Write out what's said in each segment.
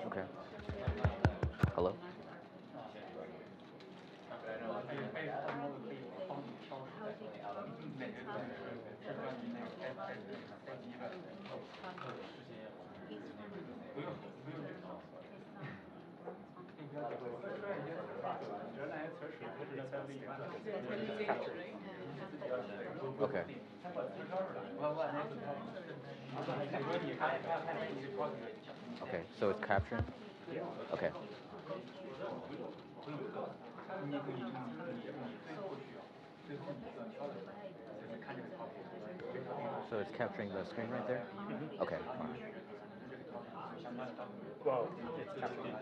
Okay. Hello? Okay. Okay, so it's capturing? Okay. So it's capturing the screen right there? Mm-hmm. Okay. All right. Well, it's capturing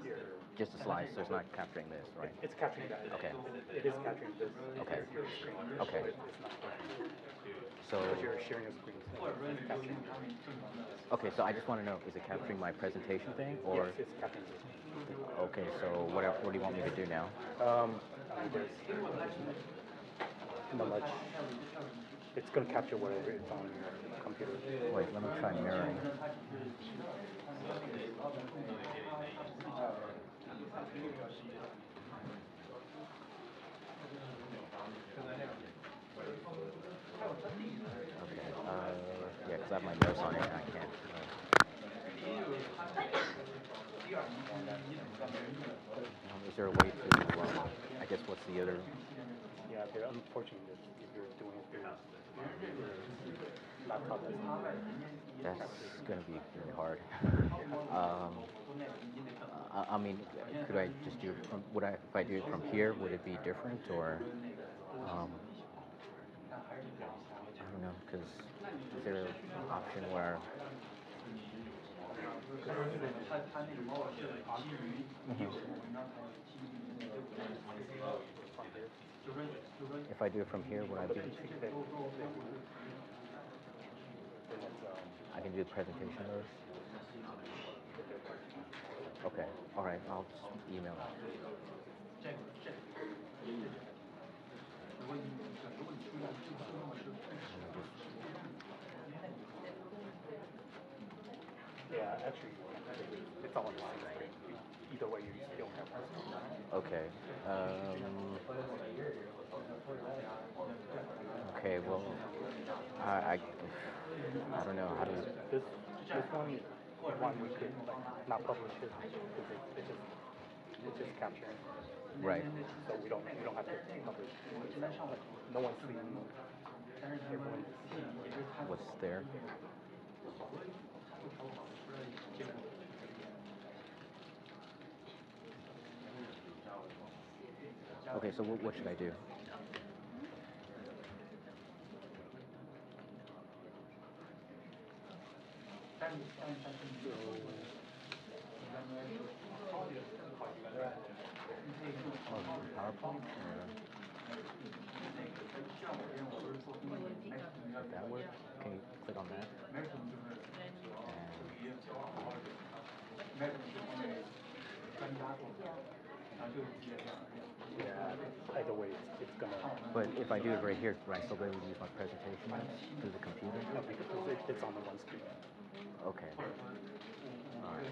here. Just the slides, so it's not capturing this, right? It's capturing that. Okay. It is capturing this. Okay. Your screen. Okay. But it's not capturing. So, Because you're sharing a screen, so it's capturing. okay, so I just want to know, is it capturing my presentation thing, or? Yes, it's capturing this. Okay, so what do you want me to do now? There's not much. It's going to capture whatever it's on your computer. Wait, let me try mirroring. Okay, yeah, because I have my notes on it and I can't. Is there a way to, I guess, what's the other? Yeah, they're unfortunate if you're doing it through your laptop. That's going to be really hard. I mean, could I just do it from, if I do it from here, would it be different, or, I don't know, because is there an option where, if I do it from here, would I be, I can do the presentation of those? Okay, all right, I'll just email it. Yeah, actually, it's all on the same screen. Either way, you don't have one. Okay. Okay, well, I don't know how to. This one we could not publish it because it's just capturing. Right. So we don't have to publish. No one's seeing. Everyone's what's there. Okay, so what should I do? PowerPoint? Does that work? Can you click on that? Yeah, either way, it's gonna. But if I do it right here, do I still be able to use my presentation through the computer? No, because it's on the one screen. Okay. All right.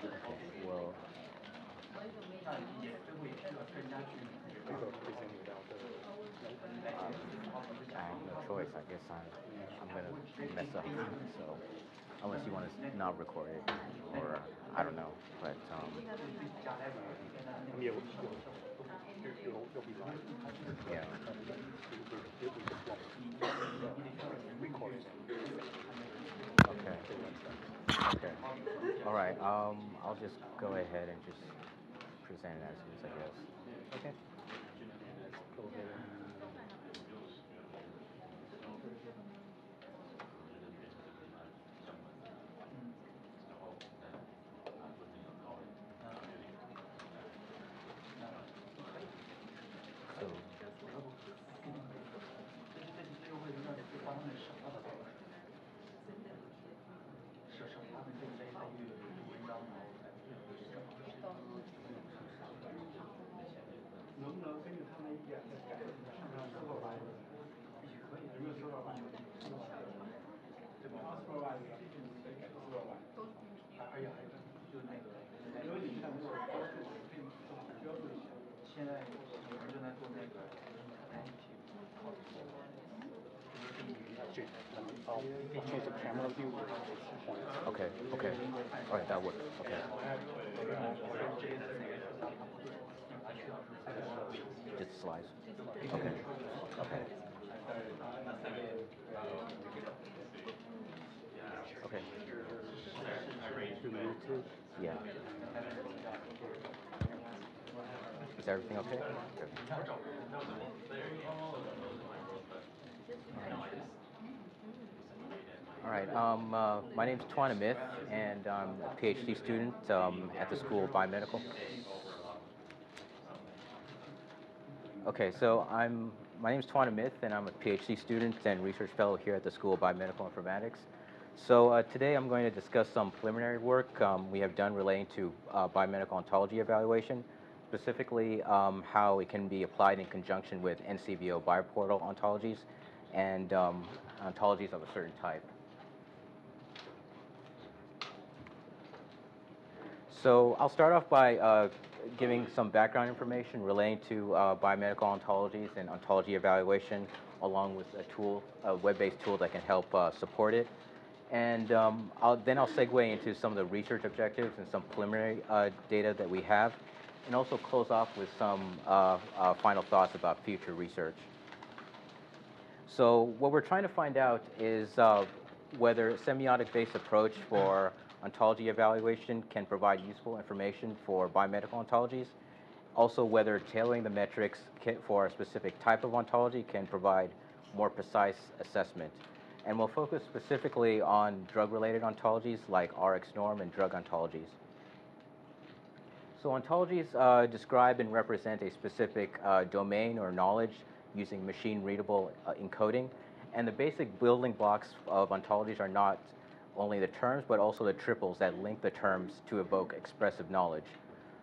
Okay. Well. I have no choice. I guess I'm gonna mess up. So unless you want to not record it, or I don't know, but You'll be live. Yeah. Record it. Okay. Okay. All right. I'll just go ahead and just present it as is, I guess. Okay. Go ahead and I'll change the camera view with this point. Okay, okay. All right, that works. Okay. Just slides. Okay, okay. Okay. Yeah. Is everything okay? Okay. All right. My name's Tuan Amith, and I'm a PhD student at the School of Biomedical. Okay, so my name's Tuan Amith, and I'm a PhD student and research fellow here at the School of Biomedical Informatics. So today I'm going to discuss some preliminary work we have done relating to biomedical ontology evaluation, specifically how it can be applied in conjunction with NCBO bioportal ontologies and ontologies of a certain type. So I'll start off by giving some background information relating to biomedical ontologies and ontology evaluation, along with a web-based tool that can help support it. And I'll segue into some of the research objectives and some preliminary data that we have, and also close off with some final thoughts about future research. So what we're trying to find out is whether a semiotic-based approach for ontology evaluation can provide useful information for biomedical ontologies. Also, whether tailoring the metrics for a specific type of ontology can provide more precise assessment. And we'll focus specifically on drug-related ontologies like Rx norm and drug ontologies. So ontologies describe and represent a specific domain or knowledge using machine-readable encoding. And the basic building blocks of ontologies are not only the terms, but also the triples that link the terms to evoke expressive knowledge.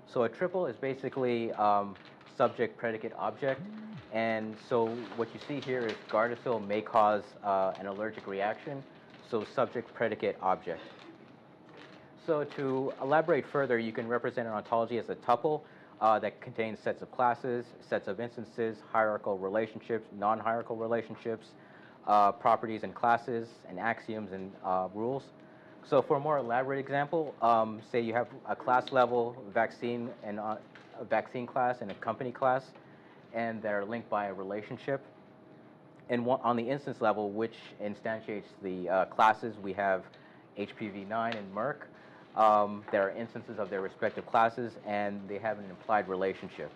So a triple is basically subject, predicate, object. And so what you see here is Gardasil may cause an allergic reaction. So subject, predicate, object. So to elaborate further, you can represent an ontology as a tuple that contains sets of classes, sets of instances, hierarchical relationships, non-hierarchical relationships, properties and classes, and axioms and rules. So for a more elaborate example, say you have a class level vaccine and a vaccine class and a company class, and they're linked by a relationship. And on the instance level, which instantiates the classes, we have HPV9 and Merck. There are instances of their respective classes, and they have an implied relationship.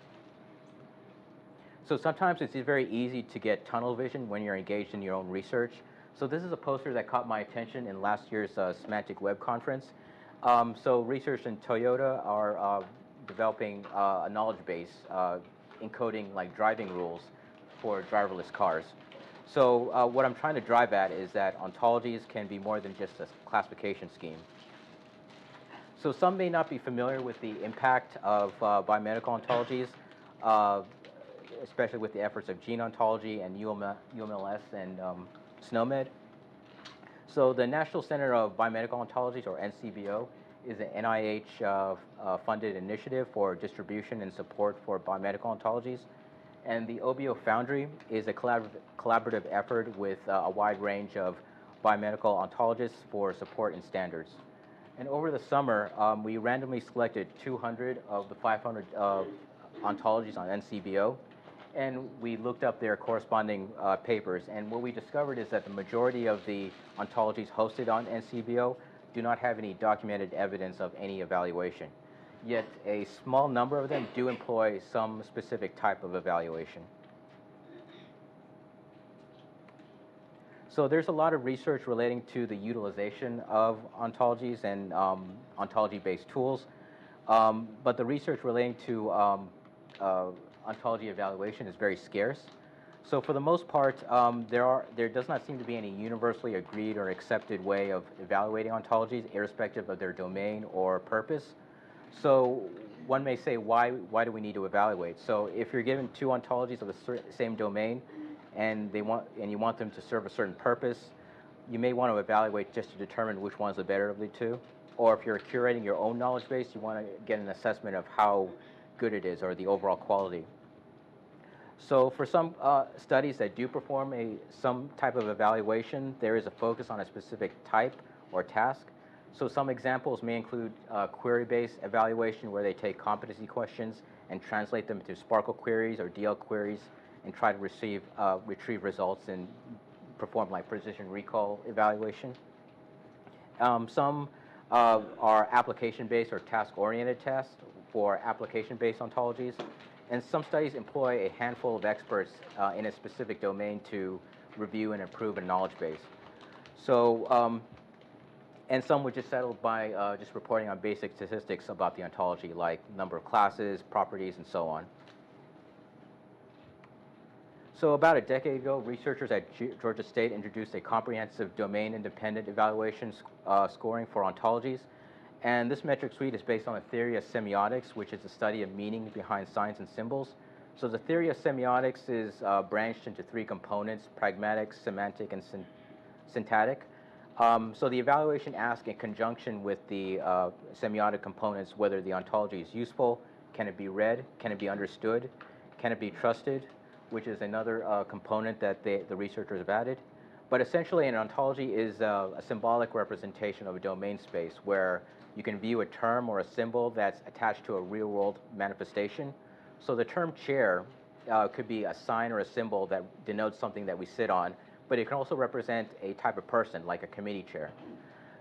So sometimes it's very easy to get tunnel vision when you're engaged in your own research. So this is a poster that caught my attention in last year's Semantic Web Conference. So researchers in Toyota are developing a knowledge base encoding like driving rules for driverless cars. So what I'm trying to drive at is that ontologies can be more than just a classification scheme. So some may not be familiar with the impact of biomedical ontologies, especially with the efforts of gene ontology and UMLS and SNOMED. So the National Center of Biomedical Ontologies, or NCBO, is an NIH-funded initiative for distribution and support for biomedical ontologies. And the OBO Foundry is a collaborative effort with a wide range of biomedical ontologists for support and standards. And over the summer, we randomly selected 200 of the 500 ontologies on NCBO, and we looked up their corresponding papers. And what we discovered is that the majority of the ontologies hosted on NCBO do not have any documented evidence of any evaluation. Yet a small number of them do employ some specific type of evaluation. So there's a lot of research relating to the utilization of ontologies and ontology-based tools, but the research relating to ontology evaluation is very scarce. So for the most part, there does not seem to be any universally agreed or accepted way of evaluating ontologies, irrespective of their domain or purpose. So one may say, why do we need to evaluate? So if you're given two ontologies of the same domain, and you want them to serve a certain purpose, you may want to evaluate just to determine which one's the better of the two. Or if you're curating your own knowledge base, you want to get an assessment of how good it is or the overall quality. So for some studies that do perform some type of evaluation, there is a focus on a specific type or task. So some examples may include query-based evaluation, where they take competency questions and translate them to SPARQL queries or DL queries and try to retrieve results and perform like precision recall evaluation. Some are application-based or task-oriented tests for application-based ontologies. And some studies employ a handful of experts in a specific domain to review and improve a knowledge base. So, and some were just settled by just reporting on basic statistics about the ontology, like number of classes, properties, and so on. So about a decade ago, researchers at Georgia State introduced a comprehensive domain-independent evaluation scoring for ontologies. And this metric suite is based on the theory of semiotics, which is the study of meaning behind signs and symbols. So the theory of semiotics is branched into three components: pragmatic, semantic, and syntactic. So the evaluation asks, in conjunction with the semiotic components, whether the ontology is useful, can it be read, can it be understood, can it be trusted, which is another component that the researchers have added. But essentially, an ontology is a symbolic representation of a domain space where you can view a term or a symbol that's attached to a real-world manifestation. So the term chair could be a sign or a symbol that denotes something that we sit on, but it can also represent a type of person, like a committee chair.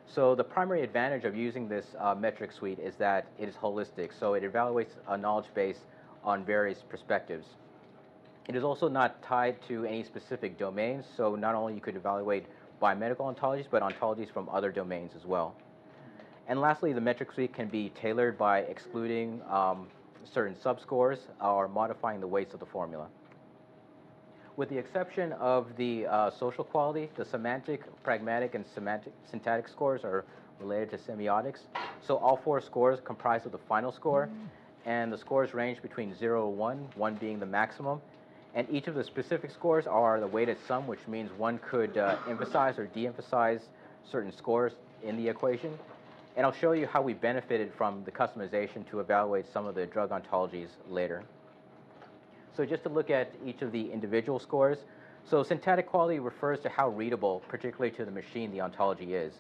So the primary advantage of using this metric suite is that it is holistic, so it evaluates a knowledge base on various perspectives. It is also not tied to any specific domains, so not only you could evaluate biomedical ontologies, but ontologies from other domains as well. And lastly, the metric suite can be tailored by excluding certain subscores or modifying the weights of the formula. With the exception of the social quality, the semantic, pragmatic, and syntactic scores are related to semiotics. So all four scores comprise of the final score, and the scores range between 0 and 1, 1 being the maximum. And each of the specific scores are the weighted sum, which means one could emphasize or de-emphasize certain scores in the equation. And I'll show you how we benefited from the customization to evaluate some of the drug ontologies later. So just to look at each of the individual scores. So syntactic quality refers to how readable, particularly to the machine, the ontology is.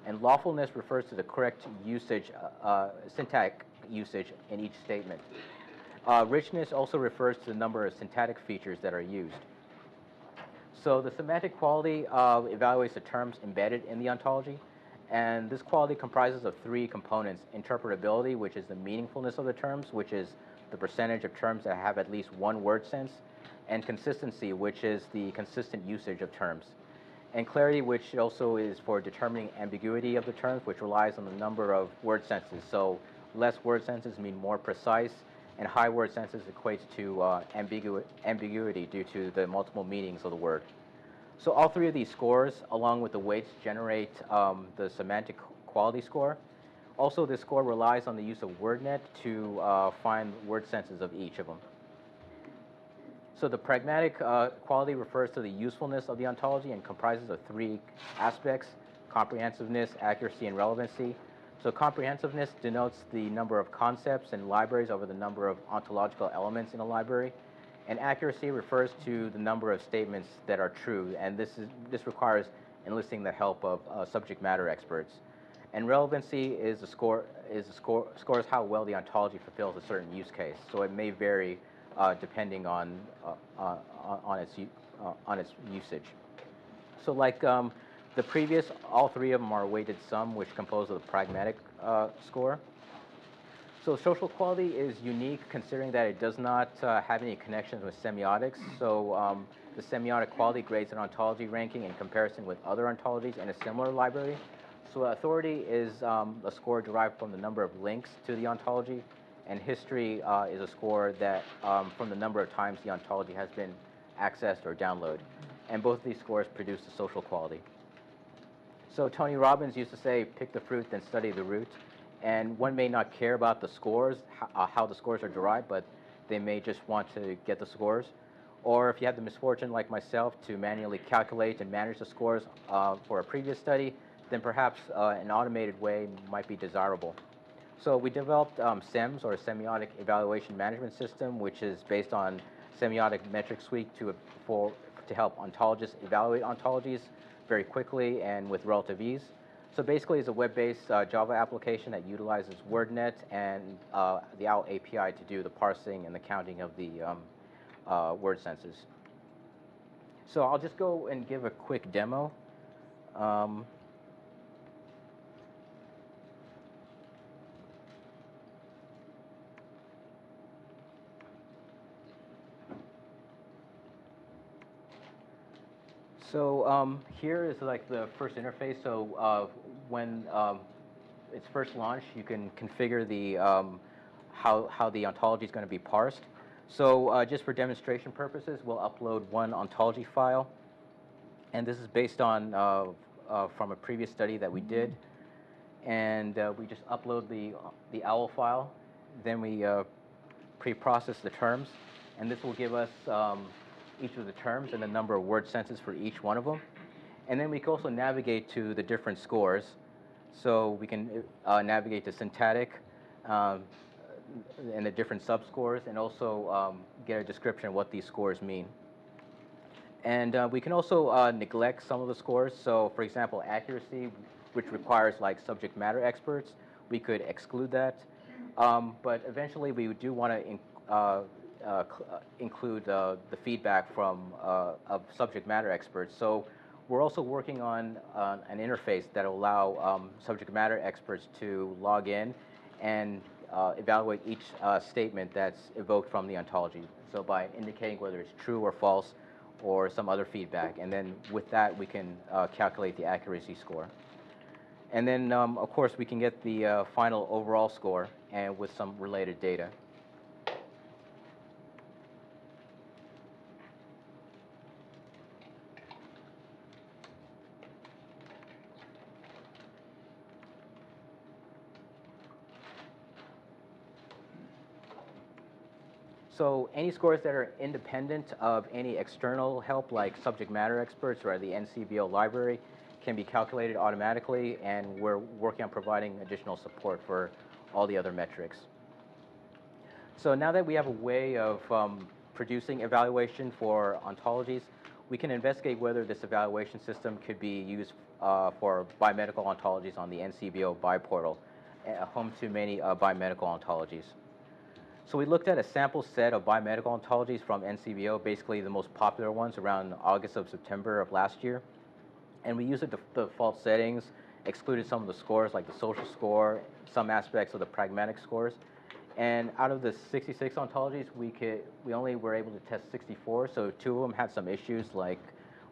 And lawfulness refers to the correct usage, syntactic usage in each statement. Richness also refers to the number of syntactic features that are used. So the semantic quality evaluates the terms embedded in the ontology. And this quality comprises of three components: interpretability, which is the meaningfulness of the terms, which is the percentage of terms that have at least one word sense; and consistency, which is the consistent usage of terms; and clarity, which also is for determining ambiguity of the terms, which relies on the number of word senses. So less word senses mean more precise, and high word senses equates to ambiguity due to the multiple meanings of the word. So all three of these scores, along with the weights, generate the semantic quality score. Also, this score relies on the use of WordNet to find word senses of each of them. So the pragmatic quality refers to the usefulness of the ontology and comprises of three aspects: comprehensiveness, accuracy, and relevancy. So comprehensiveness denotes the number of concepts and libraries over the number of ontological elements in a library. And accuracy refers to the number of statements that are true, and this requires enlisting the help of subject matter experts. And relevancy is scores how well the ontology fulfills a certain use case. So it may vary depending on its usage. So like the previous, all three of them are weighted sum, which compose of the pragmatic score. So social quality is unique, considering that it does not have any connections with semiotics. So the semiotic quality grades an ontology ranking in comparison with other ontologies in a similar library. So authority is a score derived from the number of links to the ontology, and history is a score that from the number of times the ontology has been accessed or downloaded. And both of these scores produce the social quality. So Tony Robbins used to say, pick the fruit, then study the root. And one may not care about the scores, how the scores are derived, but they may just want to get the scores. Or if you have the misfortune, like myself, to manually calculate and manage the scores for a previous study, then perhaps an automated way might be desirable. So we developed SEMS, or Semiotic Evaluation Management System, which is based on semiotic metric suite to help ontologists evaluate ontologies very quickly and with relative ease. So basically, it's a web-based Java application that utilizes WordNet and the OWL API to do the parsing and the counting of the word senses. So I'll just go and give a quick demo. So here is like the first interface. So when it's first launched, you can configure the how the ontology is going to be parsed. So just for demonstration purposes, we'll upload one ontology file, and this is based on from a previous study that we did. And we just upload the OWL file, then we pre-process the terms, and this will give us each of the terms and the number of word senses for each one of them. And then we can also navigate to the different scores. So we can navigate to syntactic and the different subscores, and also get a description of what these scores mean. And we can also neglect some of the scores. So for example, accuracy, which requires like subject matter experts, we could exclude that. But eventually we do want to include the feedback from of subject matter experts. So we're also working on an interface that will allow subject matter experts to log in and evaluate each statement that's evoked from the ontology. So by indicating whether it's true or false or some other feedback. And then with that, we can calculate the accuracy score. And then, of course, we can get the final overall score and with some related data. So any scores that are independent of any external help, like subject matter experts or the NCBO library, can be calculated automatically, and we're working on providing additional support for all the other metrics. So now that we have a way of producing evaluation for ontologies, we can investigate whether this evaluation system could be used for biomedical ontologies on the NCBO BioPortal, home to many biomedical ontologies. So we looked at a sample set of biomedical ontologies from NCBO, basically the most popular ones around August of September of last year. And we used the default settings, excluded some of the scores like the social score, some aspects of the pragmatic scores. And out of the 66 ontologies, we only were able to test 64. So 2 of them had some issues, like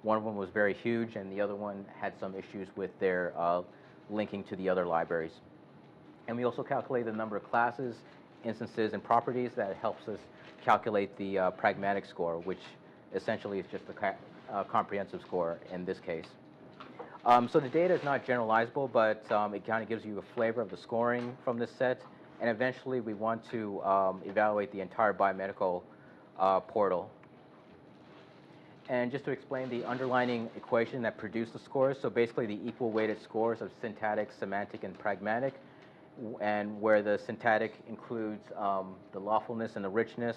one of them was very huge and the other one had some issues with their linking to the other libraries. And we also calculated the number of classes, instances, and properties that helps us calculate the pragmatic score, which essentially is just a comprehensive score in this case. So the data is not generalizable, but it kind of gives you a flavor of the scoring from this set. And eventually, we want to evaluate the entire biomedical portal. And just to explain the underlying equation that produced the scores, so basically the equal weighted scores of syntactic, semantic, and pragmatic, and where the syntactic includes the lawfulness and the richness,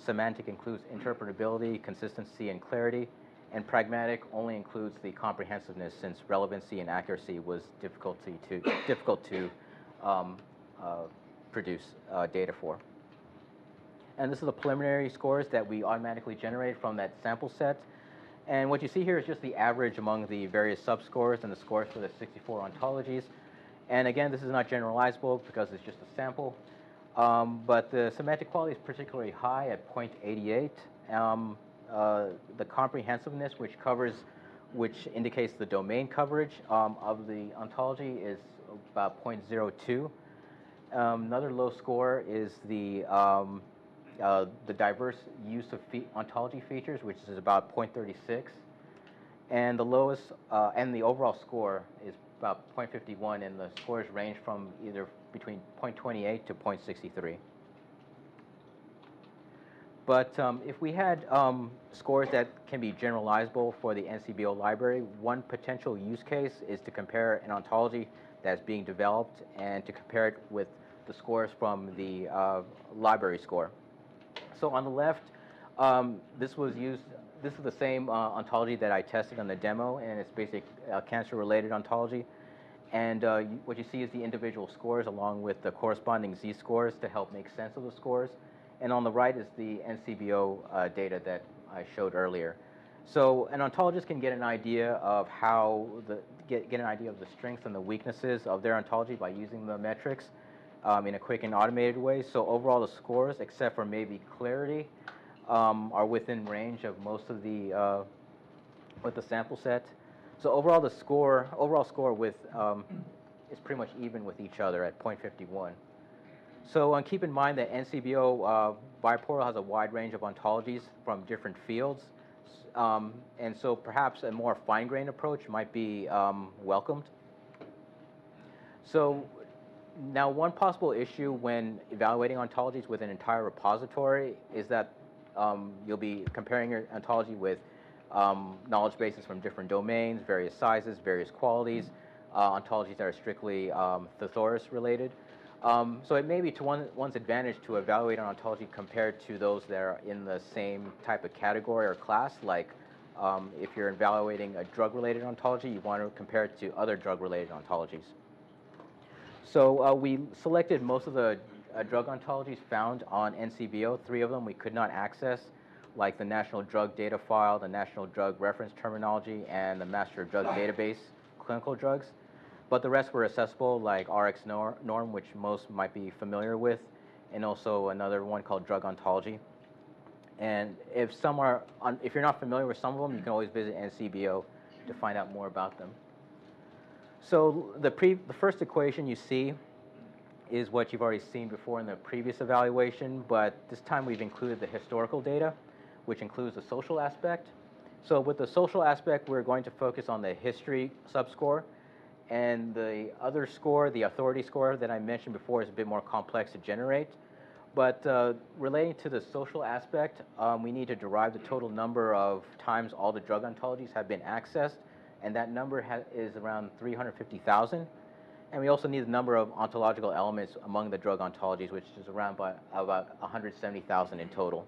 semantic includes interpretability, consistency, and clarity, and pragmatic only includes the comprehensiveness, since relevancy and accuracy was difficult to produce data for. And this is the preliminary scores that we automatically generate from that sample set. And what you see here is just the average among the various subscores and the scores for the 64 ontologies. And again, this is not generalizable because it's just a sample. But the semantic quality is particularly high at 0.88. The comprehensiveness, which indicates the domain coverage of the ontology, is about 0.02. Another low score is the diverse use of ontology features, which is about 0.36. And the lowest, and the overall score is about 0.51, and the scores range from either between 0.28 to 0.63. But if we had scores that can be generalizable for the NCBO library, one potential use case is to compare an ontology that's being developed and to compare it with the scores from the library score. So on the left, This was used. This is the same ontology that I tested on the demo, and it's basic cancer-related ontology. And what you see is the individual scores along with the corresponding z-scores to help make sense of the scores. And on the right is the NCBO data that I showed earlier. So an ontologist can get an idea of how get an idea of the strengths and the weaknesses of their ontology by using the metrics in a quick and automated way. So overall, the scores, except for maybe clarity, are within range of most of the with the sample set. So overall, the overall score with is pretty much even with each other at 0.51. So keep in mind that NCBO biportal has a wide range of ontologies from different fields. And so perhaps a more fine-grained approach might be welcomed. So now one possible issue when evaluating ontologies with an entire repository is that you'll be comparing your ontology with knowledge bases from different domains, various sizes, various qualities, ontologies that are strictly thesaurus related. So it may be to one's advantage to evaluate an ontology compared to those that are in the same type of category or class, like if you're evaluating a drug-related ontology, you want to compare it to other drug-related ontologies. So we selected most of the drug ontologies found on NCBO. 3 of them we could not access, like the National Drug Data File, the National Drug Reference Terminology, and the Master Drug Database clinical drugs. But the rest were accessible, like RX Norm, which most might be familiar with, and also another one called Drug Ontology. And if you're not familiar with some of them, you can always visit NCBO to find out more about them. So the first equation you see is what you've already seen before in the previous evaluation, but this time we've included the historical data, which includes the social aspect. So with the social aspect, we're going to focus on the history subscore. And the other score, the authority score that I mentioned before, is a bit more complex to generate. But relating to the social aspect, we need to derive the total number of times all the drug ontologies have been accessed. And that number is around 350,000. And we also need the number of ontological elements among the drug ontologies, which is around about 170,000 in total.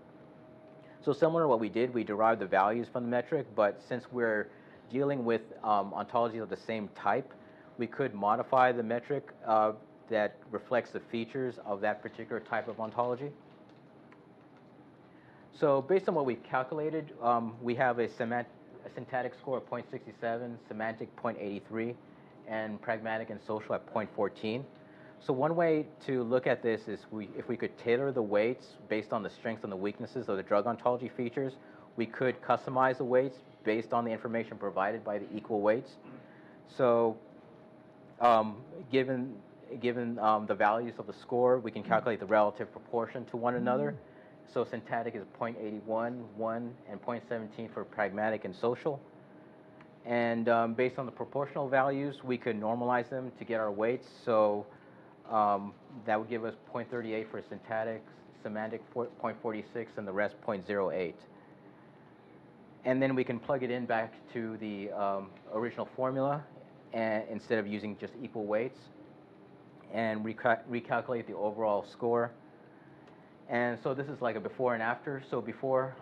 So similar to what we did, we derived the values from the metric. But since we're dealing with ontologies of the same type, we could modify the metric that reflects the features of that particular type of ontology. So based on what we've calculated, we have a syntactic score of 0.67, semantic 0.83, and pragmatic and social at 0.14. So one way to look at this is if we could tailor the weights based on the strengths and the weaknesses of the drug ontology features, we could customize the weights based on the information provided by the equal weights. So given the values of the score, we can calculate the relative proportion to one another. So syntactic is 0.81, 1, and 0.17 for pragmatic and social. And based on the proportional values, we could normalize them to get our weights. So that would give us 0.38 for syntactic, semantic 0.46, and the rest 0.08. And then we can plug it in back to the original formula instead of using just equal weights, and recalculate the overall score. And so this is like a before and after. So before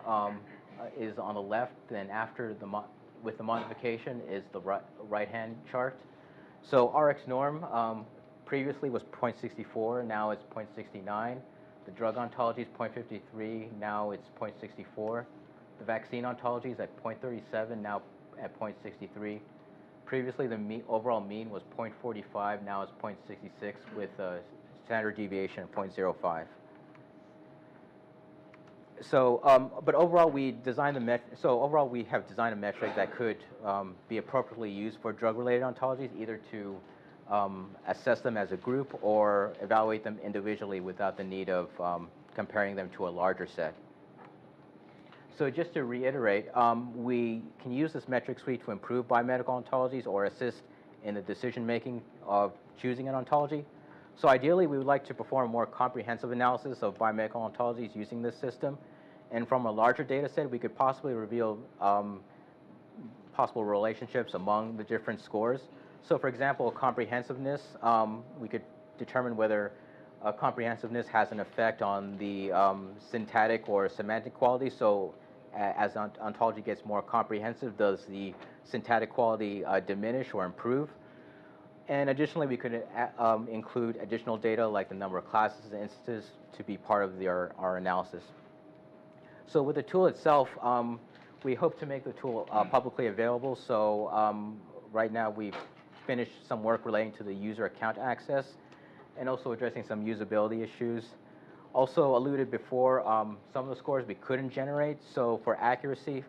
is on the left, then after with the modification is the right-hand chart. So RX norm previously was 0.64, now it's 0.69. The drug ontology is 0.53, now it's 0.64. The vaccine ontology is at 0.37, now at 0.63. Previously, the overall mean was 0.45, now it's 0.66 with a standard deviation of 0.05. So, but overall, we have designed a metric that could be appropriately used for drug-related ontologies, either to assess them as a group or evaluate them individually without the need of comparing them to a larger set. So just to reiterate, we can use this metric suite to improve biomedical ontologies or assist in the decision-making of choosing an ontology. So ideally, we would like to perform a more comprehensive analysis of biomedical ontologies using this system. And from a larger data set, we could possibly reveal possible relationships among the different scores. So for example, comprehensiveness, we could determine whether comprehensiveness has an effect on the syntactic or semantic quality. So as ontology gets more comprehensive, does the syntactic quality diminish or improve? And additionally, we could include additional data like the number of classes and instances to be part of our analysis. So with the tool itself, we hope to make the tool publicly available. So right now we've finished some work relating to the user account access and also addressing some usability issues. Also alluded before, some of the scores we couldn't generate. So for accuracy,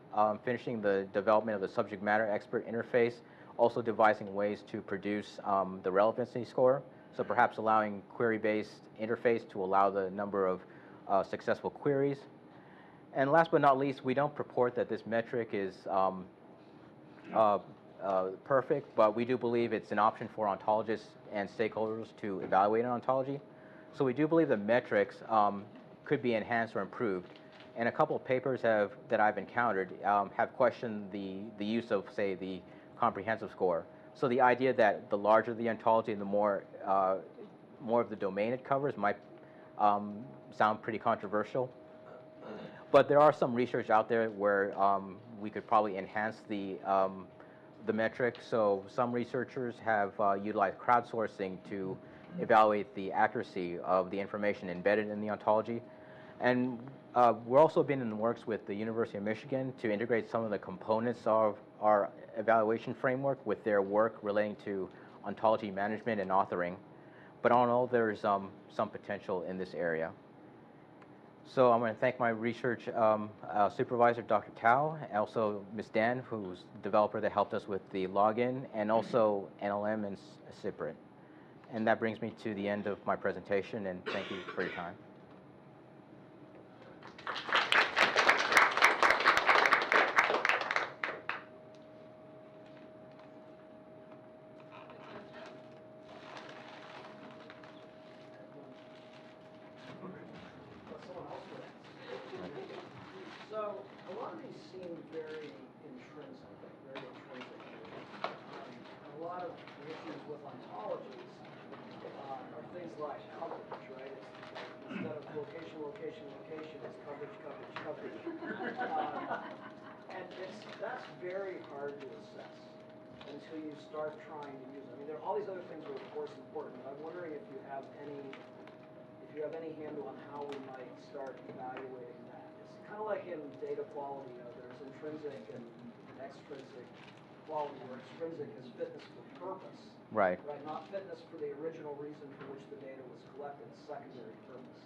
finishing the development of the subject matter expert interface, also devising ways to produce the relevancy score. So perhaps allowing query-based interface to allow the number of successful queries. And last but not least, we don't purport that this metric is perfect, but we do believe it's an option for ontologists and stakeholders to evaluate an ontology. So we do believe the metrics could be enhanced or improved. And a couple of papers that I've encountered have questioned the use of, say, the comprehensive score. So the idea that the larger the ontology and the more of the domain it covers might sound pretty controversial. But there are some research out there where we could probably enhance the metric. So some researchers have utilized crowdsourcing to evaluate the accuracy of the information embedded in the ontology. And we're also been in the works with the University of Michigan to integrate some of the components of our evaluation framework with their work relating to ontology management and authoring. But all in all, there's some potential in this area. So I'm going to thank my research supervisor, Dr. Tao, and also Ms. Dan, who's the developer that helped us with the login, and also NLM and Cyprit. And that brings me to the end of my presentation, and thank you for your time. So a lot of these seem very intrinsic. A lot of the issues with ontologies are things like coverage, right? Instead of location, it's coverage. And that's very hard to assess until you start trying to use it. I mean, all these other things are of course important, but I'm wondering if you have any handle on how we might start evaluating that. It's kind of like in data quality, there's intrinsic and extrinsic quality, where extrinsic is fitness for purpose. Right. Right, not fitness for the original reason for which the data was collected, secondary purpose.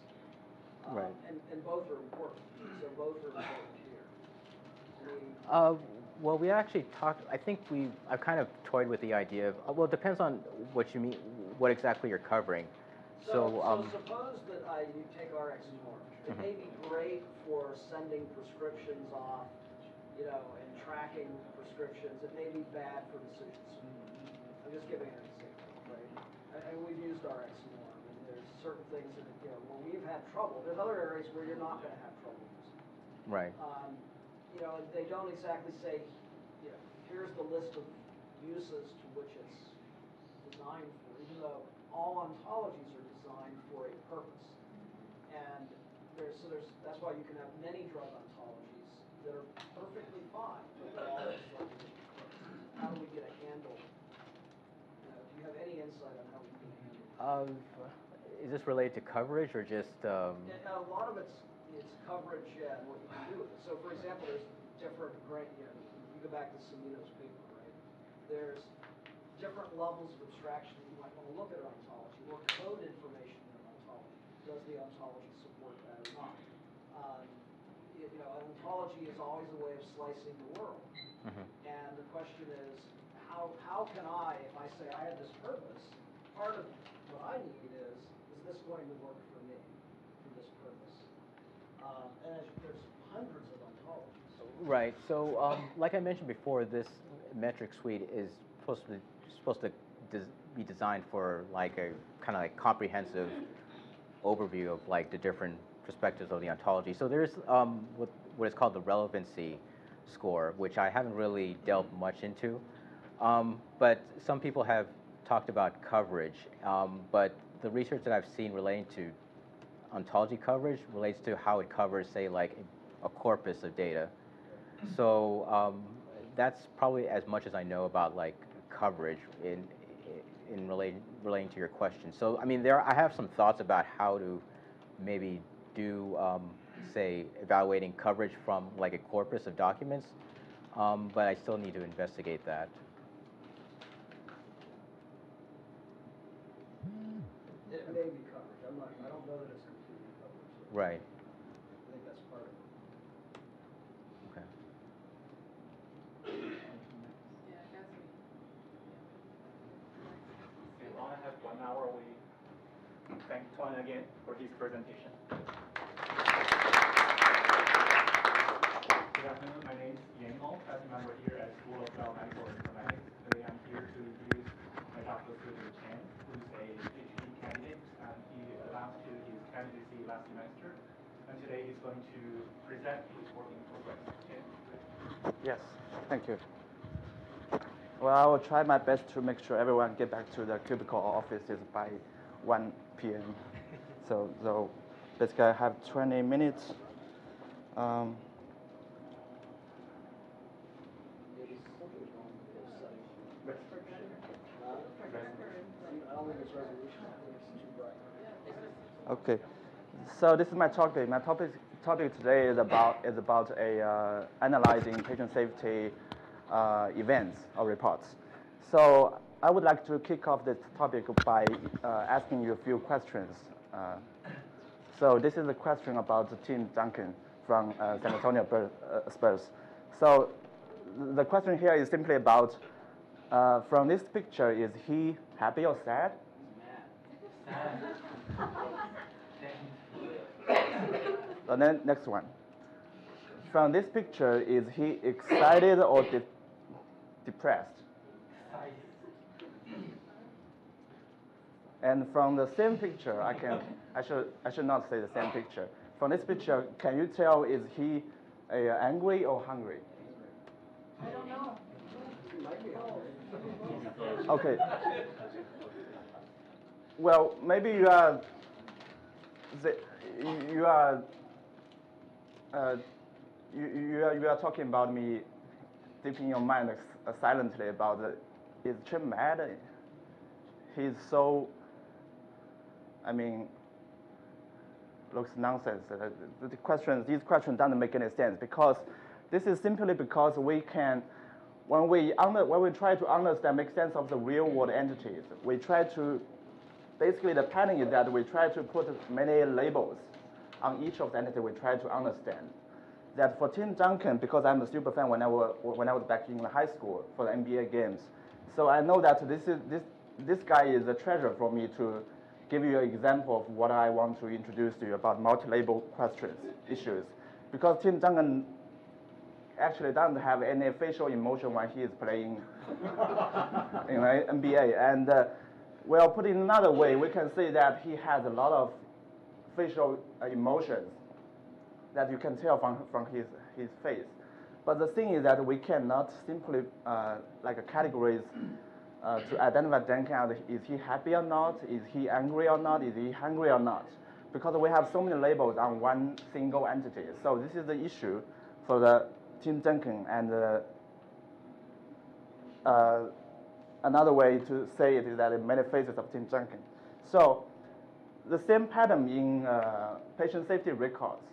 Right. And both are important. So both are important here. I mean, well, we actually talked. I think I've kind of toyed with the idea of. Well, it depends on what you mean, what exactly you're covering. So suppose that you take RX norms. It may be great for sending prescriptions off, and tracking prescriptions. It may be bad for decisions. I'm just giving an example, right? And we've used RX norm, and there's certain things that, when we've had trouble, there's other areas where you're not going to have trouble using it. Right. They don't exactly say, here's the list of uses to which it's designed for, even though all ontologies are designed for a purpose. And that's why you can have many drug ontologies that are perfectly fine, but they're all designed for a purpose. How do we get a handle? Do you have any insight on how we get a handle? Is this related to coverage or just? A lot of it's coverage and what you can do with it. So, for example, there's different you go back to Semiotic's paper, right? There's different levels of abstraction that you might want to look at an ontology, or code information in an ontology. Does the ontology support that or not? An ontology is always a way of slicing the world. Mm-hmm. And the question is, how can I, if I say I have this purpose, part of what I need is this going to work for me, for this purpose? And there's hundreds of ontologies. Right. So, like I mentioned before, this metric suite is supposed to be designed for like a kind of like comprehensive overview of like the different perspectives of the ontology. So there's what is called the relevancy score, which I haven't really delved much into. But some people have talked about coverage. But the research that I've seen relating to ontology coverage relates to how it covers, say, like a corpus of data. So that's probably as much as I know about like coverage in relating to your question. So I mean, I have some thoughts about how to maybe do, say, evaluating coverage from like a corpus of documents, but I still need to investigate that. It may be coverage. I don't know that it's completely covered. So Right. I think that's part of it. Okay. We only have 1 hour. We thank Tuan again for his presentation. Good afternoon. My name is Yang Hong, faculty member here at School of Biomedical Informatics. Today I'm here to introduce my doctoral student Chen, who's a PhD candidate, and he announced to his candidacy last semester. And today he's going to present his work in progress. Chen. Yes, thank you. Well, I will try my best to make sure everyone get back to the cubicle offices by 1 p.m. So basically I have 20 minutes. Maybe something's wrong with the setting. I don't think it's resolution. I think it's too bright. Okay, so this is my topic. My topic today is about analyzing patient safety events or reports. So I would like to kick off this topic by asking you a few questions. So this is a question about Tim Duncan from San Antonio Spurs. So the question here is simply about, from this picture, is he happy or sad? And then next one. From this picture, is he excited or depressed? And from the same picture, I should not say the same picture. From this picture, can you tell is he angry or hungry? I don't know. He might be hungry. Okay. Well, maybe you are talking about me deep in your mind silently about is Chen mad? He's so, I mean, looks nonsense. These questions don't make any sense because this is simply because we can, when we try to understand, make sense of the real world entities, we try to, basically the pattern is that we try to put many labels on each of the entities we try to understand. That for Tim Duncan, because I'm a super fan when I was back in high school for the NBA games, so I know that this guy is a treasure for me to give you an example of what I want to introduce to you about multi-label issues. Because Tim Duncan actually doesn't have any facial emotion when he is playing in the NBA. And well, put it another way, we can say that he has a lot of facial emotions that you can tell from his face. But the thing is that we cannot simply categorize to identify Duncan as is he happy or not, is he angry or not, is he hungry or not, because we have so many labels on one single entity. So this is the issue for the Tim Duncan, and another way to say it is that many phases of Tim Duncan. So the same pattern in patient safety records,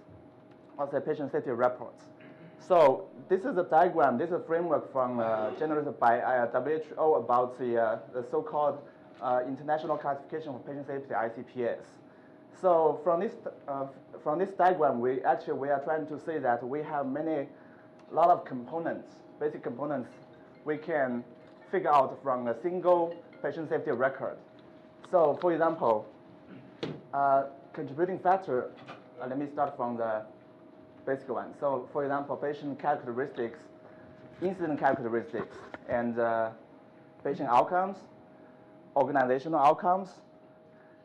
or say patient safety reports. So this is a diagram, this is a framework from generated by WHO about the so-called International Classification for Patient Safety, ICPS. So from this diagram, we are trying to say that we have a lot of components, basic components we can figure out from a single patient safety record. So for example, contributing factor, let me start from the basic one. So for example, patient characteristics, incident characteristics, and patient outcomes, organizational outcomes,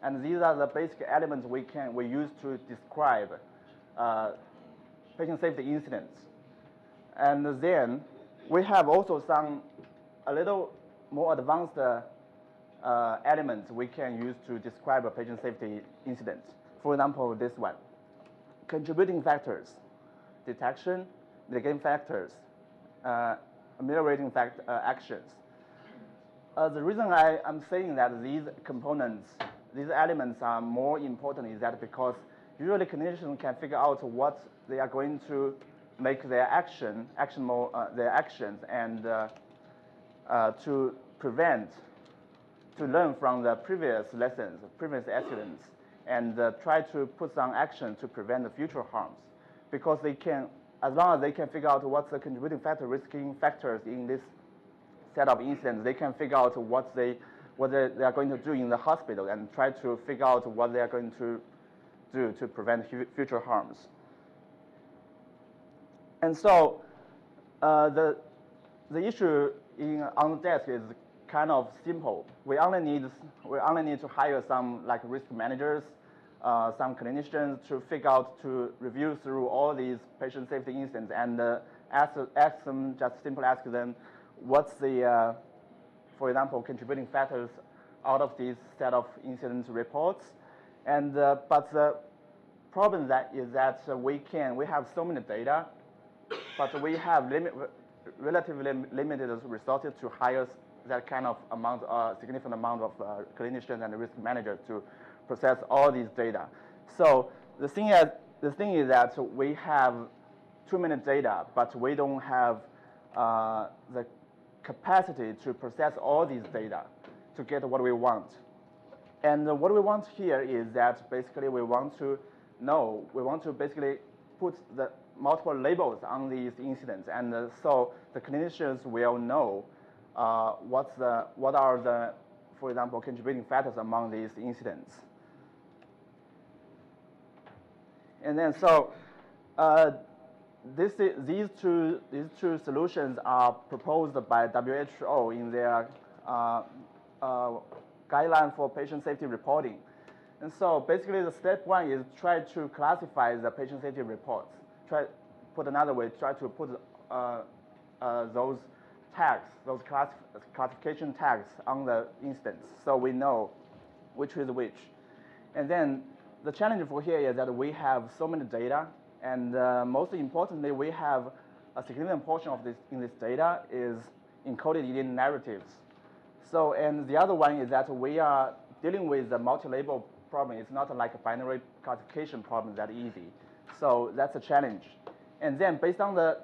and these are the basic elements we use to describe patient safety incidents. And then we have also a little more advanced elements we can use to describe a patient safety incident. For example, this one, contributing factors, detection, mitigating factors, ameliorating actions. The reason I'm saying that these components, these elements are more important is that because usually clinicians can figure out what they are going to make their actions, and to prevent, to learn from the previous lessons, previous accidents, and try to put some action to prevent the future harms. Because they can, as long as they can figure out what's the contributing factor, risking factors in this set of incidents, they can figure out what they are going to do in the hospital and try to figure out what they are going to do to prevent future harms. And so the issue on the desk is kind of simple. We only need to hire some like risk managers, some clinicians to figure out, to review through all these patient safety incidents and simply ask them what's the, for example, contributing factors out of this set of incident reports. And but the problem is that we have so many data, but we have relatively limited resources to hire that kind of amount, significant amount of clinicians and risk managers to process all these data. So the thing is that we have too many data, but we don't have the capacity to process all these data to get what we want. And what we want here is that basically we want to basically put the multiple labels on these incidents, and so the clinicians will know what are the, for example, contributing factors among these incidents. And then so these two solutions are proposed by WHO in their guideline for patient safety reporting. And so basically the step one is try to classify the patient safety reports. Put another way, try to put those tags, those classification tags on the instance, so we know which is which. And then the challenge for here is that we have so many data, and most importantly, we have a significant portion of this data is encoded in narratives. So, and the other one is that we are dealing with the multi-label problem. It's not like a binary classification problem that easy. So that's a challenge. And then based on the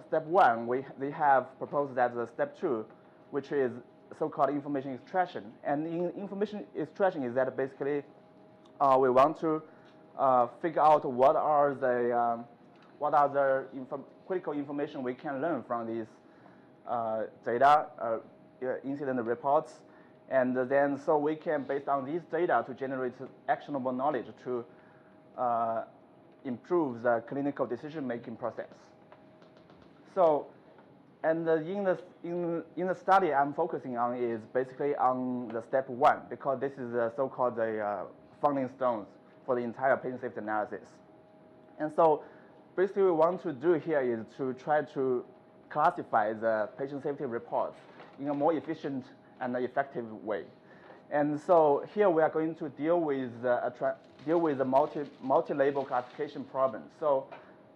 step one, they have proposed that the step two, which is so-called information extraction. And in information extraction is that basically we want to figure out what are the critical information we can learn from these data, incident reports, and then so we can, based on these data, to generate actionable knowledge to improve the clinical decision-making process. So, and in the study I'm focusing on is basically on the step one, because this is the so-called founding stones for the entire patient safety analysis. And so basically what we want to do here is to try to classify the patient safety reports in a more efficient and effective way. And so here we are going to deal with the multi-label classification problem. So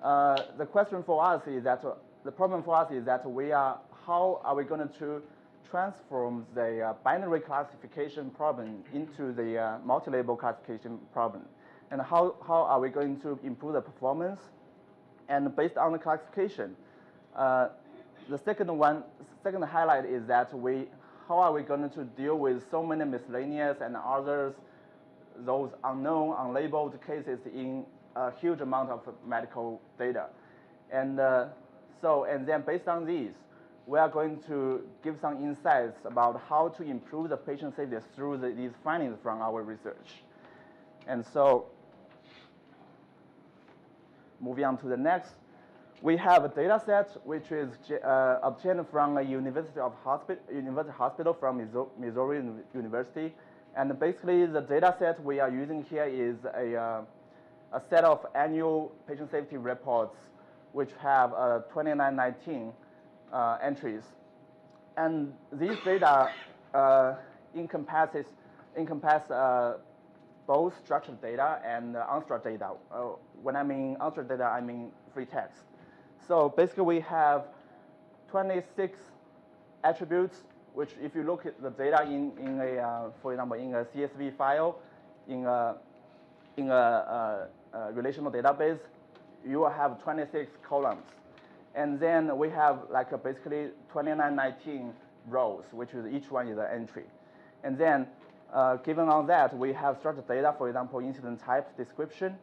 the question for us is that, the problem for us is that how are we going to transform the binary classification problem into the multi-label classification problem? And how are we going to improve the performance? And based on the classification, the second highlight is that how are we going to deal with so many miscellaneous and others, those unknown, unlabeled cases in a huge amount of medical data. And and then based on these, we are going to give some insights about how to improve the patient safety through these findings from our research. And so moving on to the next, we have a data set which is obtained from a university hospital from Missouri University. And basically the data set we are using here is a set of annual patient safety reports which have 2919 entries. And these data encompass both structured data and unstructured data. When I mean unstructured data, I mean free text. So basically, we have 26 attributes, which if you look at the data in a, for example, in a CSV file, in a relational database, you will have 26 columns. And then we have like basically 2919 rows, which is each one is an entry. And then given on that, we have structured data, for example, incident type description,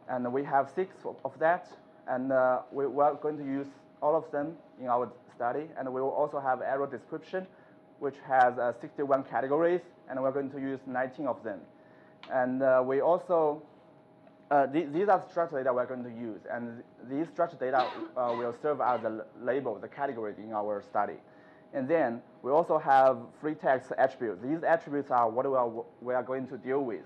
and we have 6 of that. And we are going to use all of them in our study. And we will also have error description, which has 61 categories, and we're going to use 19 of them. And we also, these are structured data we're going to use, and these structured data will serve as the label, the categories in our study. And then we also have free text attributes. These attributes are what we are going to deal with.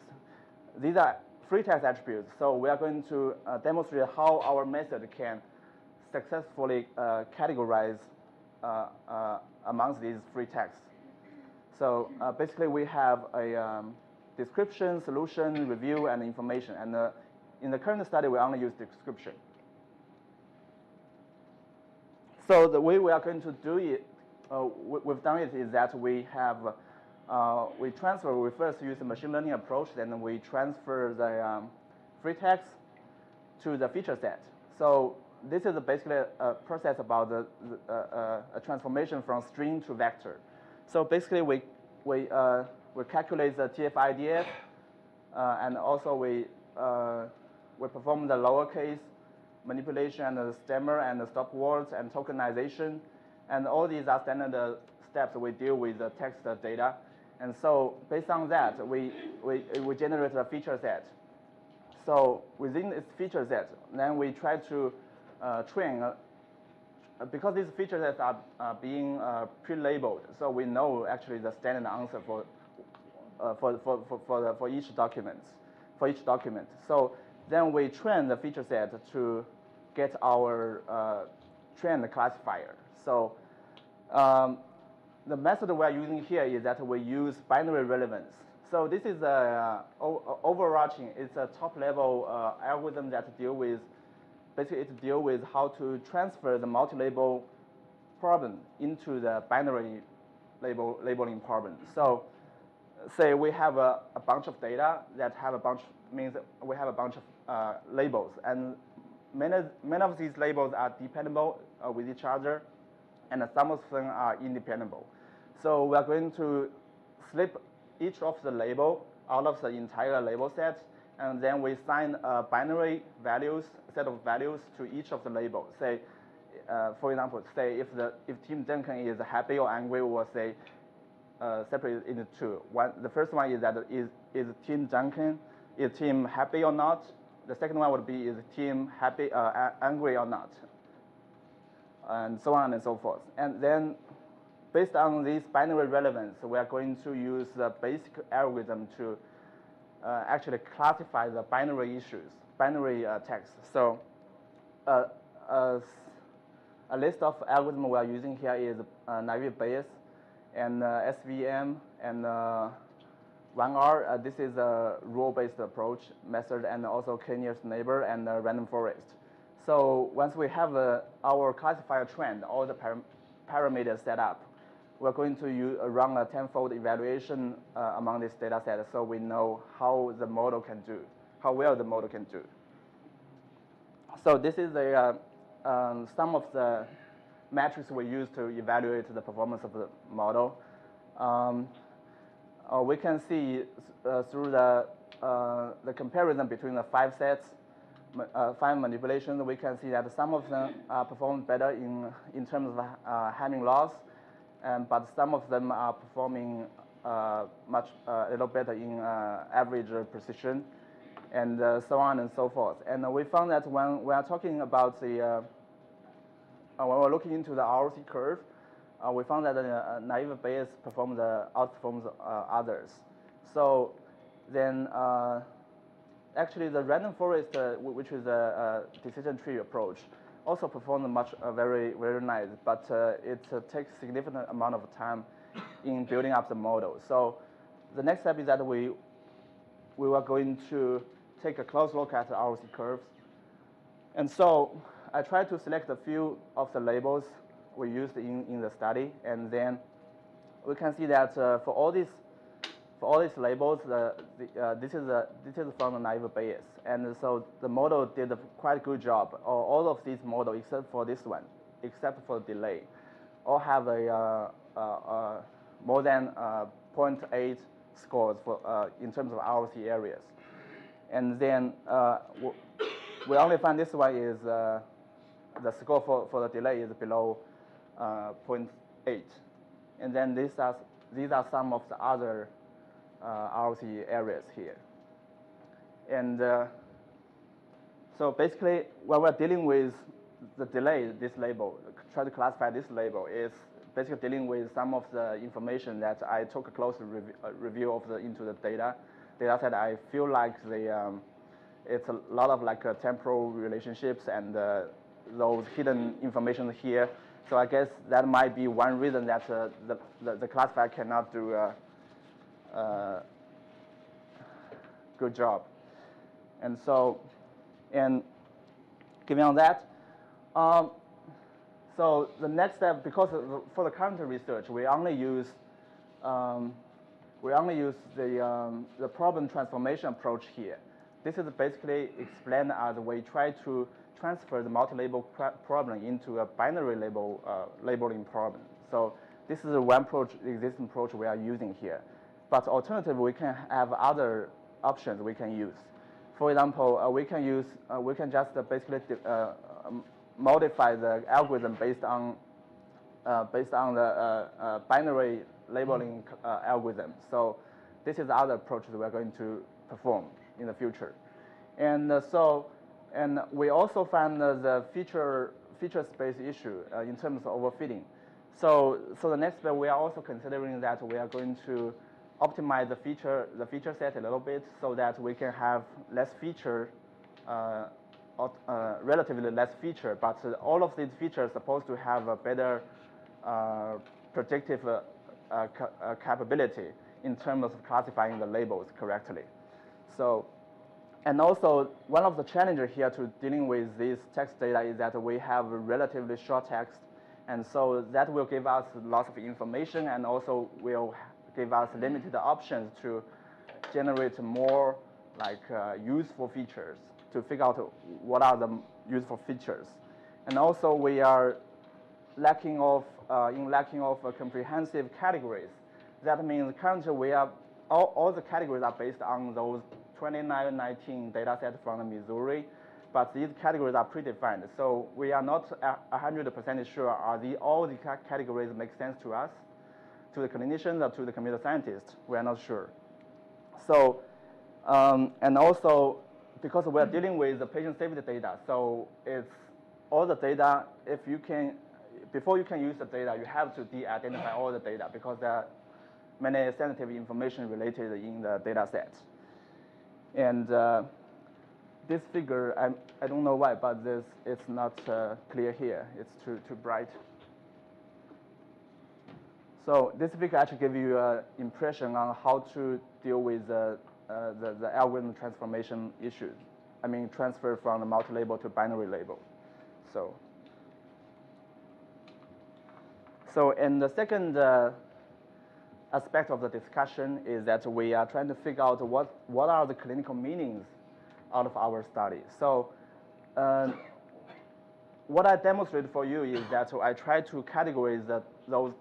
These are free text attributes, so we are going to demonstrate how our method can successfully categorize amongst these free texts. So basically, we have a description, solution, review, and information. And in the current study, we only use description. So the way we are going to do it, we've done it is that we have we first use the machine learning approach, then we transfer the free text to the feature set. So this is basically a process about a transformation from string to vector. So basically, we calculate the TF-IDF, and also we perform the lowercase manipulation and the stemmer and the stop words and tokenization, and all these are standard steps we deal with the text data. And so based on that, we generate a feature set. So within this feature set, then we try to train, because these feature sets are being pre-labeled, so we know actually the standard answer for each document. So then we train the feature set to get our trained classifier. So the method we are using here is that we use binary relevance. So this is a overarching, it's a top-level algorithm that basically it deals with how to transfer the multi-label problem into the binary labeling problem. So say we have a bunch of data that have a bunch, means we have a bunch of labels, and many of these labels are dependable with each other, and some of them are independable. So we are going to slip each of the label out of the entire label set, and then we assign a binary set of values to each of the labels. Say, for example, say if Team Duncan is happy or angry, we'll say separate into two. The first one is that is Team Duncan, is Team happy or not? The second one would be is Team happy angry or not? And so on and so forth. And then based on this binary relevance, we are going to use the basic algorithm to actually classify the binary issues, binary text. So a list of algorithms we are using here is naive-Bayes and SVM and 1R. This is a rule-based approach method, and also k-nearest neighbor and random forest. So once we have our classifier trained, all the parameters set up, we're going to run a tenfold evaluation among this data set, so we know how the model can do, how well the model can do. So this is some of the metrics we use to evaluate the performance of the model. We can see through the comparison between the 5 sets, 5 manipulations, we can see that some of them perform better in terms of Hamming loss, but some of them are performing a little better in average precision, and so on and so forth. And we found that when we are talking about when we're looking into the ROC curve, we found that naive-Bayes outperforms others. So then actually the random forest, which is a decision tree approach, also performed very, very nice, but it takes significant amount of time in building up the model. So the next step is that we were going to take a close look at the ROC curves. And so I tried to select a few of the labels we used in the study, and then we can see that for all these labels, this is from the naive Bayes, and so the model did a quite good job. All of these models, except for this one, except for delay, all have a more than 0.8 scores for in terms of ROC areas, and then we only find this one is the score for the delay is below 0.8, and then these are some of the other ROC areas here. And so basically, when we're dealing with the delay, this label, try to classify this label, is basically dealing with some of the information that I took a close review of into the data set. I feel like it's a lot of like temporal relationships and those hidden information here. So I guess that might be one reason that the classifier cannot do good job. And so, and given on that, so the next step, because for the current research, we only use the problem transformation approach here. This is basically explained as we try to transfer the multi-label problem into a binary label labeling problem. So this is one approach, the existing approach we are using here. But alternatively, we can have other options we can use. For example, we can just basically modify the algorithm based on the binary labeling algorithm. So this is the other approach that we're going to perform in the future. And and we also found the feature space issue in terms of overfitting. So the next step, we are also considering that we are going to optimize the feature set a little bit so that we can have less feature, relatively less feature, but all of these features are supposed to have a better predictive capability in terms of classifying the labels correctly. So, and also one of the challenges here to dealing with this text data is that we have relatively short text, and so that will give us lots of information and also will give us limited options to generate more like useful features, to figure out what are the useful features. And also we are lacking of comprehensive categories. That means currently we are, all the categories are based on those 2919 data set from Missouri, but these categories are predefined. So we are not 100% sure all the categories make sense to us, to the clinicians or to the computer scientists. We are not sure. So, and also because we are dealing with the patient safety data, so it's all the data, before you can use the data, you have to de-identify all the data because there are many sensitive information related in the data set. And this figure, I don't know why, but it's not clear here. It's too bright. So this figure actually gives you an impression on how to deal with the algorithm transformation issues. I mean, transfer from the multi-label to binary label. So and the second aspect of the discussion is that we are trying to figure out what are the clinical meanings out of our study. So what I demonstrated for you is that I try to categorize those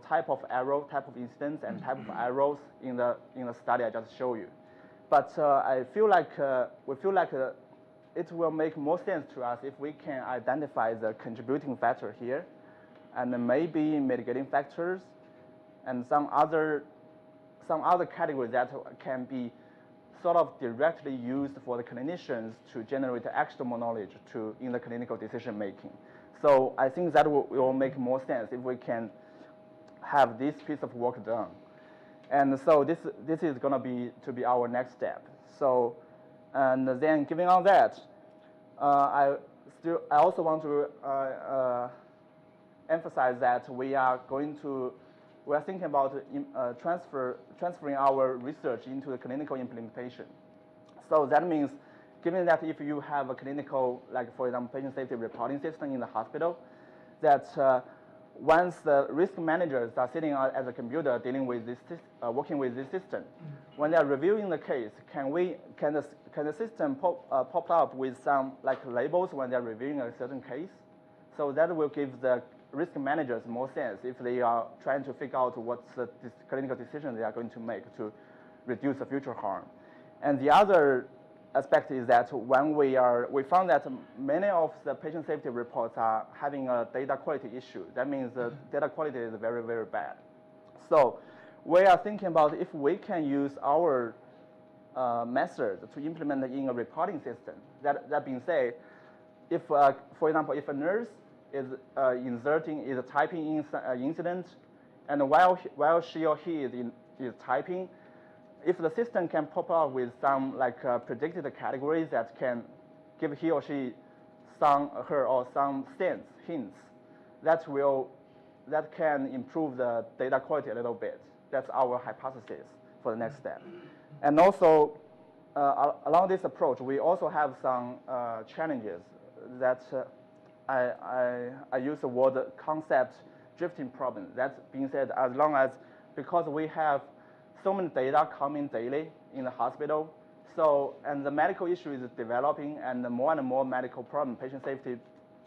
type of error, type of instance, and type of errors in the study I just showed you. But I feel like it will make more sense to us if we can identify the contributing factor here, and maybe mitigating factors, and some other categories that can be sort of directly used for the clinicians to generate actionable knowledge in the clinical decision making. So I think that will make more sense if we can have this piece of work done. And so this is going to be our next step. So, and then given on that, I also want to emphasize that we are thinking about transferring our research into the clinical implementation. So that means, given that if you have a clinical, like for example, patient safety reporting system in the hospital, that once the risk managers are sitting at the computer dealing with this, working with this system, when they are reviewing the case, can the system pop up with some like labels when they are reviewing a certain case? So that will give the risk managers more sense if they are trying to figure out what's the clinical decision they are going to make to reduce the future harm. And the other aspect is that when we found that many of the patient safety reports are having a data quality issue. That means the data quality is very, very bad. So we are thinking about if we can use our method to implement in a reporting system. That being said, if, for example, if a nurse is typing in an incident, and while she or he is typing, if the system can pop up with some like predicted categories that can give he or she her or some hints, that can improve the data quality a little bit. That's our hypothesis for the next step. And also, along this approach, we also have some challenges that I use the word concept drifting problem. That being said, because we have so many data coming daily in the hospital, and the medical issue is developing, and more medical problem, patient safety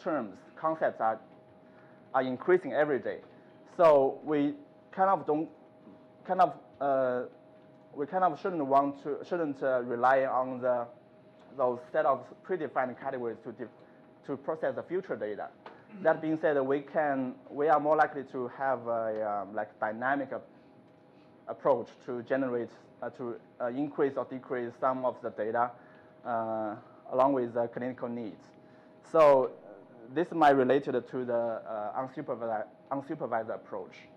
terms, concepts are increasing every day. So we shouldn't rely on those set of predefined categories to process the future data. That being said, we are more likely to have a like dynamic approach to generate to increase or decrease some of the data along with the clinical needs. So this might relate to the unsupervised approach.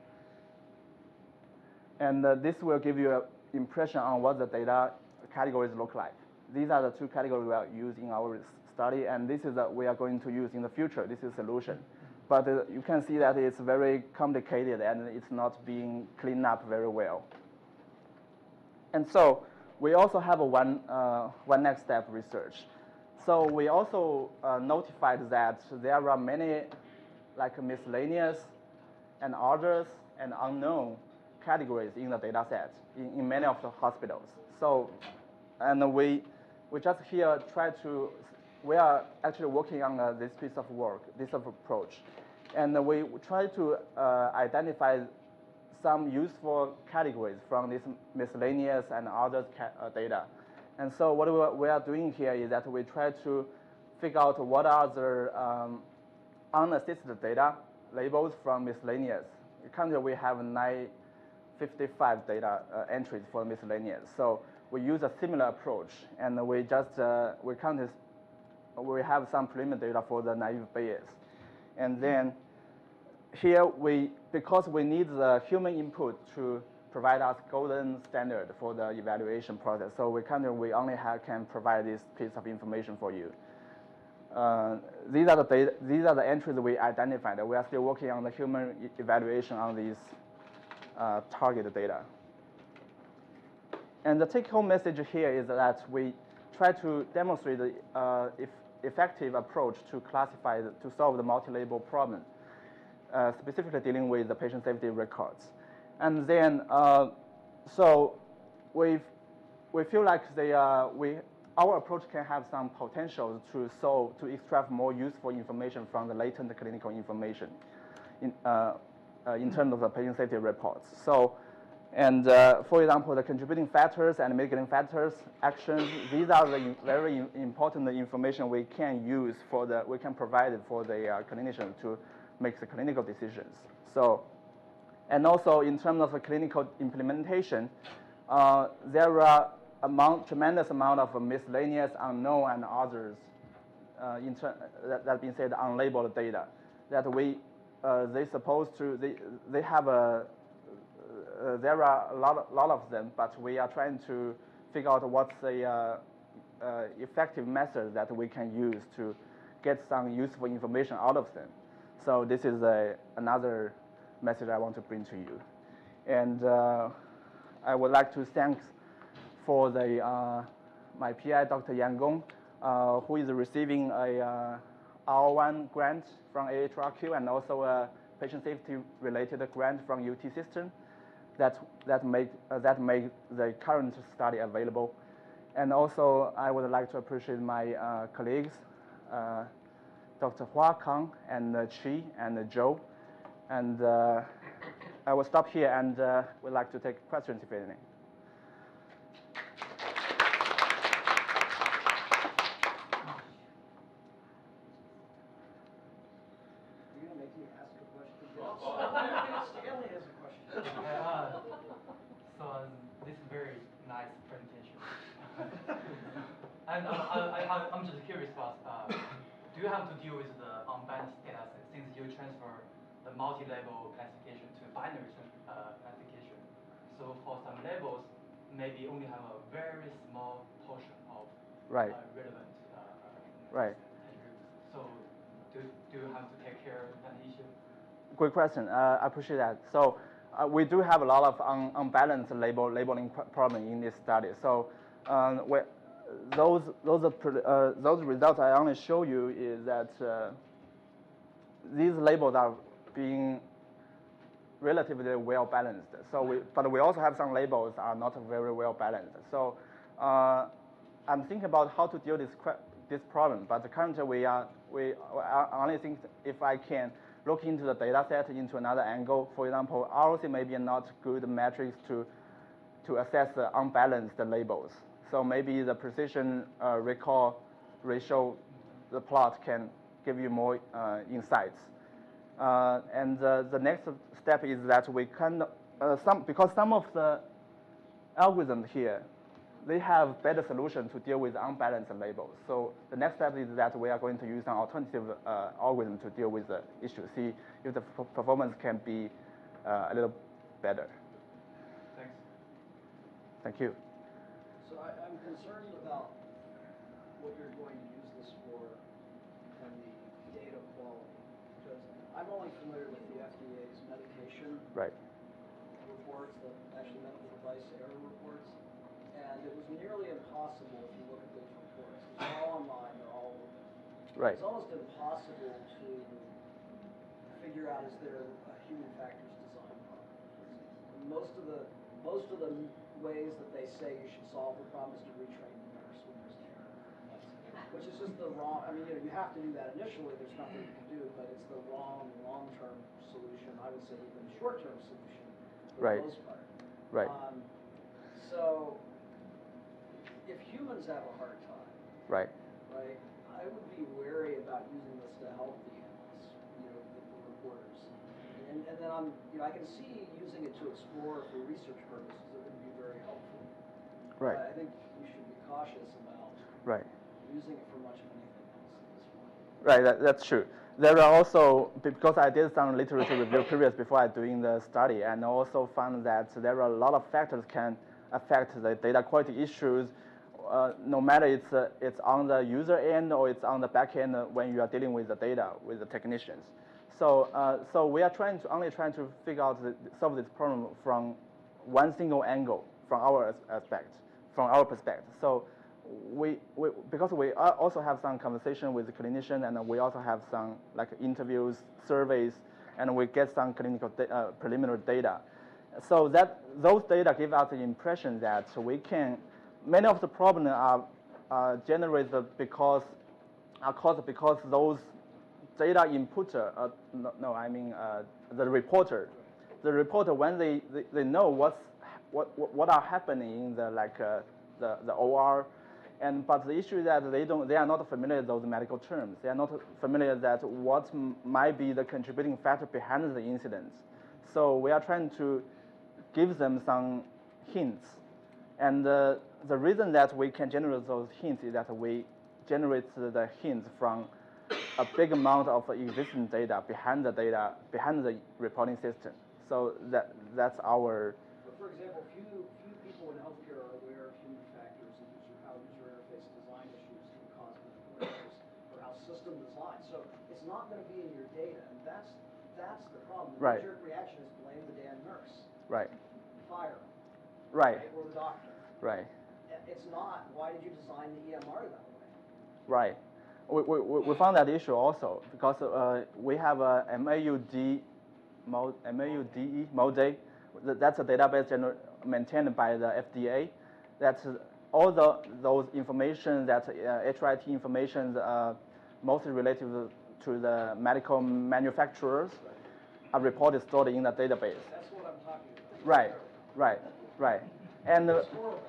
And this will give you an impression on what the data categories look like. These are the two categories we are using in our study, and this is we are going to use in the future. This is a solution. But you can see that it's very complicated and it's not being cleaned up very well. And so we also have one next step research. So we also notified that there are many like miscellaneous and others and unknown categories in the data set in many of the hospitals. So, and we just here we are actually working on this piece of work, this approach. And we try to identify some useful categories from this miscellaneous and other data. And so what we are doing here is that we try to figure out what are the unassisted data labels from miscellaneous. Currently we have 955 data entries for miscellaneous. So we use a similar approach, and we have some preliminary data for the naive Bayes. And then here because we need the human input to provide us golden standard for the evaluation process. So we only can provide this piece of information for you. These are the entries we identified. We are still working on the human evaluation on these target data. And the take-home message here is that we try to demonstrate the effective approach to solve the multi-label problem, specifically dealing with the patient safety records. And then, so we feel like our approach can have some potential to extract more useful information from the latent clinical information in terms of the patient safety reports. So, and for example, the contributing factors and mitigating factors, actions, these are the very important information we can provide for the clinician to make the clinical decisions. So, and also in terms of the clinical implementation, there are tremendous amount of miscellaneous, unknown, and others. That being said, unlabeled data that they have there are a lot of them, but we are trying to figure out what's the effective method that we can use to get some useful information out of them. So this is another message I want to bring to you. And I would like to thank for my PI, Dr. Yang Gong, who is receiving a R1 grant from AHRQ and also a patient safety related grant from UT System that made the current study available. And also I would like to appreciate my colleagues, Dr. Hua Kang and Chi and Joe. And I will stop here and would like to take questions if any. You're gonna make me ask a question? Stanley has a question. So this is very nice presentation. And I'm just curious about, do you have to deal with the unbalanced data set since you transfer the multi-level classification to binary classification? So for some levels, maybe only have a very small portion of relevant Right. attributes. So do you have to take care of that issue? Great question. I appreciate that. So we do have a lot of unbalanced labeling problem in this study. So those results I only show you is that these labels are being relatively well balanced. So but we also have some labels are not very well balanced. So I'm thinking about how to deal this problem. But currently I only think if I can look into the data set into another angle. For example, ROC may be not good metrics to assess the unbalanced labels. So maybe the precision recall ratio, the plot can give you more insights. And the next step is that we can, because some of the algorithms here, they have better solution to deal with unbalanced labels. So the next step is that we are going to use an alternative algorithm to deal with the issue, see if the performance can be a little better. Thanks. Thank you. So I'm concerned about what you're going to use this for and the data quality, because I'm only familiar with the FDA's medication reports, actually medical device error reports, and it was nearly impossible if you look at those reports. They're all online, they're all open. Right. It's almost impossible to figure out, is there a human factors design problem, for example. Most of the ways that they say you should solve the problem is to retrain the nurse when there's an error, which is just the wrong. I mean, you have to do that initially. There's nothing you can do, but it's the wrong long-term solution. I would say even short-term solution for the most part. Right. So if humans have a hard time, right, I would be wary about using this to help the analysts, the reporters. And then I can see using it to explore for research purposes. It would be very helpful. Right. But I think you should be cautious about using it for much of anything else at this point. Right, that's true. There are also, because I did some literature review previous before I doing the study, and also found that there are a lot of factors can affect the data quality issues, no matter it's on the user end or it's on the back end when you are dealing with the data with the technicians. So we are only trying to figure out solve this problem from one single angle from our perspective. So because we also have some conversation with the clinician, and we also have some like interviews, surveys, and we get some clinical preliminary data. So those data give us the impression that many of the problems are generated because those data inputter, the reporter. The reporter, when they know what are happening in the OR, but the issue is that they are not familiar with those medical terms. They are not familiar that what might be the contributing factor behind the incidents. So we are trying to give them some hints, and the reason that we can generate those hints is that we generate the hints from a big amount of existing data behind the reporting system. So that's our. But for example, few people in healthcare are aware of human factors and how user interface design issues can cause medical errors, or how system design. So it's not going to be in your data, and that's the problem. The Right. knee-jerk reaction is blame the damn nurse, Right. fire, Right. or the doctor. Right. It's not. Why did you design the EMR that way? Right. We found that issue also because we have a MAUDE MODE. That's a database maintained by the FDA. That's all those information that HRIT information mostly related to the medical manufacturers are reported stored in the database. That's what I'm talking about. Right. Right. Right. And It's horrible.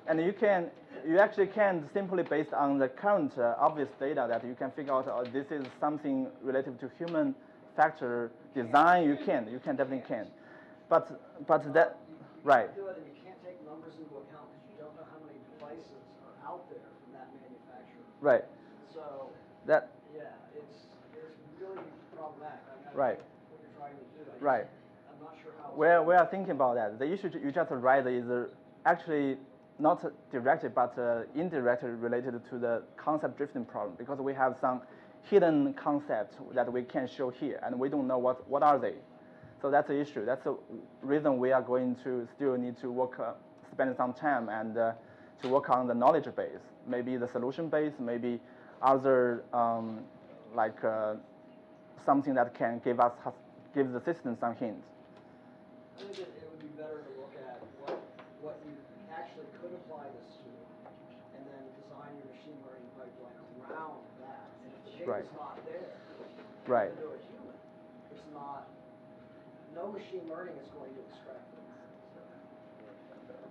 and you actually can simply based on the current obvious data that you can figure out this is something related to human factor design. You definitely can, but that right. You can't do it, and you can't take numbers into account because you don't know how many devices are out there from that manufacturer. Right. So that yeah, it's really problematic. I right. get what you're trying to do. Right. I'm not sure how. We are thinking about that. The issue you just raised is actually not directly but indirectly related to the concept drifting problem because we have some hidden concepts that we can show here and we don't know what are they. So that's the issue. That's the reason we are going to still need to work, spend some time and to work on the knowledge base, maybe the solution base, maybe other something that can give the system some hints. I think it would be better to look at what you actually could apply this to, and then design your machine learning pipeline around that. And if the data's not there, Right. even to a human, it's not. No machine learning is going to extract it.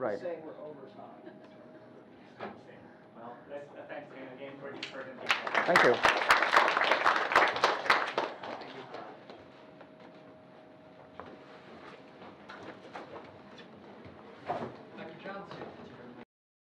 Right. I'm saying we're over time. Well, let's thanks again for this presentation. Thank you.